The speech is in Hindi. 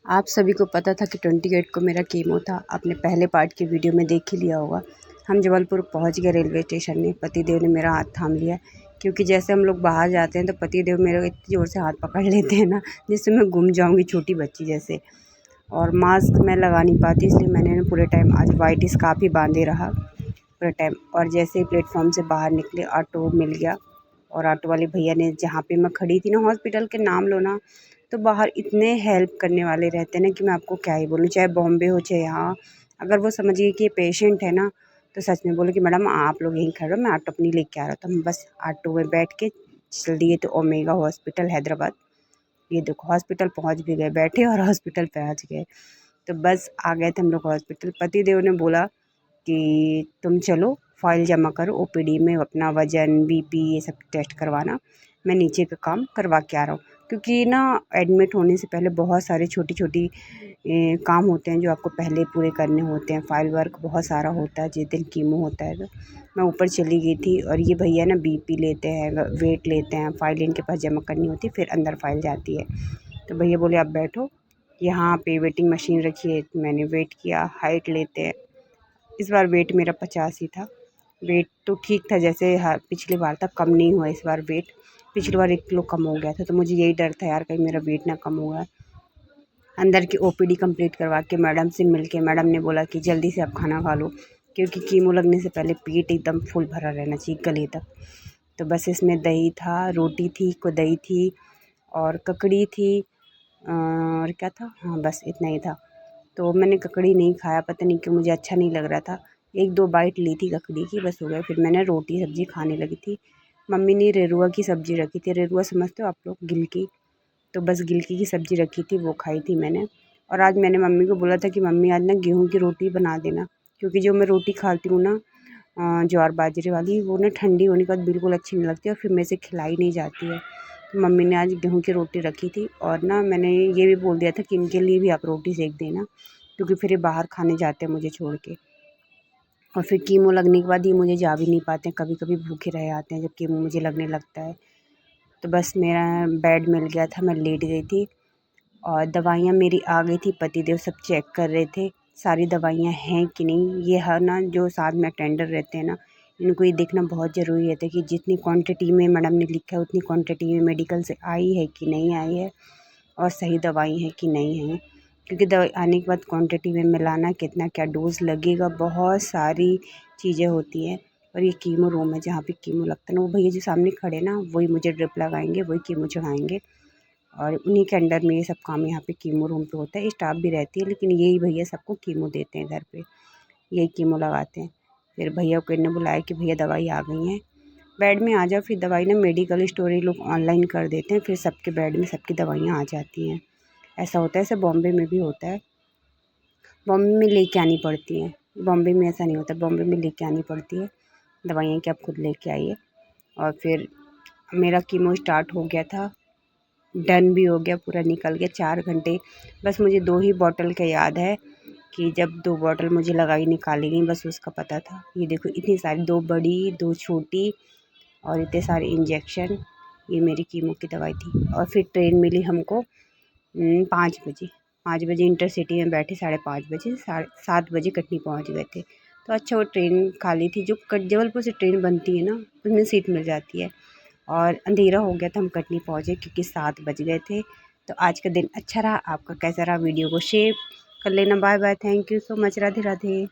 आप सभी को पता था कि 28 को मेरा कीमो था। आपने पहले पार्ट की वीडियो में देख ही लिया होगा। हम जबलपुर पहुंच गए रेलवे स्टेशन में। पतिदेव ने मेरा हाथ थाम लिया, क्योंकि जैसे हम लोग बाहर जाते हैं तो पतिदेव मेरे इतनी ज़ोर से हाथ पकड़ लेते हैं ना, जिससे मैं गुम जाऊंगी छोटी बच्ची जैसे। और मास्क मैं लगा नहीं पाती, इसलिए मैंने पूरे टाइम आज वाइट स्कार्फ ही बांधे रहा पूरे टाइम। और जैसे ही प्लेटफॉर्म से बाहर निकले, ऑटो मिल गया और ऑटो वाले भैया ने, जहाँ पे मैं खड़ी थी ना, हॉस्पिटल के नाम लो ना तो बाहर इतने हेल्प करने वाले रहते हैं ना कि मैं आपको क्या ही बोलूँ। चाहे बॉम्बे हो चाहे यहाँ, अगर वो समझिए कि ये पेशेंट है ना, तो सच में बोले कि मैडम आप लोग यहीं खड़े हो, मैं ऑटो अपनी लेके आ रहा था। हम बस ऑटो में बैठ के चल दिए तो ओमेगा हॉस्पिटल हैदराबाद। ये देखो हॉस्पिटल पहुँच भी गए, बैठे और हॉस्पिटल पहुँच गए। तो बस आ गए थे हम लोग हॉस्पिटल। पतिदेव ने बोला कि तुम चलो फाइल जमा करो ओपीडी में, अपना वज़न बीपी ये सब टेस्ट करवाना, मैं नीचे का काम करवा के आ रहा हूँ। क्योंकि ना एडमिट होने से पहले बहुत सारे छोटी छोटी काम होते हैं जो आपको पहले पूरे करने होते हैं। फाइल वर्क बहुत सारा होता है जिस दिन कीमो होता है। तो मैं ऊपर चली गई थी और ये भैया ना बीपी लेते हैं, वेट लेते हैं, फाइल इनके पास जमा करनी होती है, फिर अंदर फाइल जाती है। तो भैया बोले आप बैठो, यहाँ पे वेटिंग मशीन रखी है। मैंने वेट किया, हाइट लेते हैं। इस बार वेट मेरा 85 ही था। वेट तो ठीक था, जैसे पिछली बार था, कम नहीं हुआ इस बार वेट। पिछली बार 1 किलो कम हो गया था, तो मुझे यही डर था यार कहीं मेरा वेट ना कम हुआ। अंदर की ओपीडी कंप्लीट करवा के मैडम से मिल के, मैडम ने बोला कि जल्दी से आप खाना खा लो, क्योंकि कीमो लगने से पहले पेट एकदम फुल भरा रहना चाहिए गले तक। तो बस इसमें दही था, रोटी थी, दही थी और ककड़ी थी और क्या था, हाँ बस इतना ही था। तो मैंने ककड़ी नहीं खाया, पता नहीं क्यों, मुझे अच्छा नहीं लग रहा था। 1-2 बाइट ली थी ककड़ी की, बस हो गया। फिर मैंने रोटी सब्ज़ी खाने लगी थी। मम्मी ने रेरुआ की सब्ज़ी रखी थी। रेरुआ समझते हो आप लोग, गिलकी। तो बस गिलकी की सब्ज़ी रखी थी, वो खाई थी मैंने। और आज मैंने मम्मी को बोला था कि मम्मी आज ना गेहूँ की रोटी बना देना, क्योंकि जो मैं रोटी खाती हूँ ना ज्वार बाजरे वाली, वो ना ठंडी होने के बाद बिल्कुल अच्छी नहीं लगती और फिर मेरे से खिलाई नहीं जाती है। तो मम्मी ने आज गेहूँ की रोटी रखी थी और ना मैंने ये भी बोल दिया था कि इनके लिए भी आप रोटी सेक देना, क्योंकि फिर ये बाहर खाने जाते हैं मुझे छोड़ के। और फिर कीमो लगने के बाद ये मुझे जा भी नहीं पाते हैं, कभी कभी भूखे रह आते हैं जब कीमो मुझे लगने लगता है। तो बस मेरा बेड मिल गया था, मैं लेट गई थी और दवाइयाँ मेरी आ गई थी। पतिदेव सब चेक कर रहे थे सारी दवाइयाँ हैं कि नहीं। ये हर ना जो साथ में अटेंडर रहते हैं ना, इनको ये देखना बहुत ज़रूरी रहता है कि जितनी क्वांटिटी में मैडम ने लिखा है उतनी क्वांटिटी में मेडिकल से आई है कि नहीं आई है, और सही दवाई है कि नहीं है। क्योंकि दवाई आने के बाद क्वांटिटी में मिलाना, कितना क्या डोज लगेगा, बहुत सारी चीज़ें होती हैं। और ये कीमो रूम है जहाँ पे कीमो लगता है ना, वो भैया जो सामने खड़े ना, वही मुझे ड्रिप लगाएंगे, वही कीमो चढ़ाएंगे और उन्हीं के अंडर में ये सब काम यहाँ पे कीमो रूम पे होता है। स्टाफ भी रहती है, लेकिन यही भैया सबको कीमो देते हैं घर पे, यही कीमो लगाते हैं। फिर भैया को इन्होंने बुलाया कि भैया दवाई आ गई है, बेड में आ जाओ। फिर दवाई ना मेडिकल स्टोर ही लोग ऑनलाइन कर देते हैं, फिर सबके बेड में सबकी दवाइयाँ आ जाती हैं। ऐसा होता है, ऐसे बॉम्बे में भी होता है। बॉम्बे में लेके आनी पड़ती हैं, बॉम्बे में ऐसा नहीं होता, बॉम्बे में लेके आनी पड़ती है दवाइयाँ कि आप खुद लेके आइए। और फिर मेरा कीमो स्टार्ट हो गया था, डन भी हो गया, पूरा निकल गया 4 घंटे। बस मुझे 2 ही बॉटल का याद है कि जब 2 बॉटल मुझे लगाई निकाली गई, बस उसका पता था। ये देखो इतनी सारी, 2 बड़ी 2 छोटी और इतने सारे इंजेक्शन। ये मेरी कीमो की दवाई थी। और फिर ट्रेन मिली हमको 5 बजे। 5 बजे इंटरसिटी में बैठे, 5:30 बजे 7 बजे कटनी पहुंच गए थे। तो अच्छा वो ट्रेन खाली थी, जो जबलपुर से ट्रेन बनती है ना, उसमें सीट मिल जाती है। और अंधेरा हो गया था, हम कटनी पहुँचे क्योंकि 7 बज गए थे। तो आज का दिन अच्छा रहा। आपका कैसा रहा वीडियो को शेयर कर लेना। Bye bye, thank you so much, Radhe Radhe.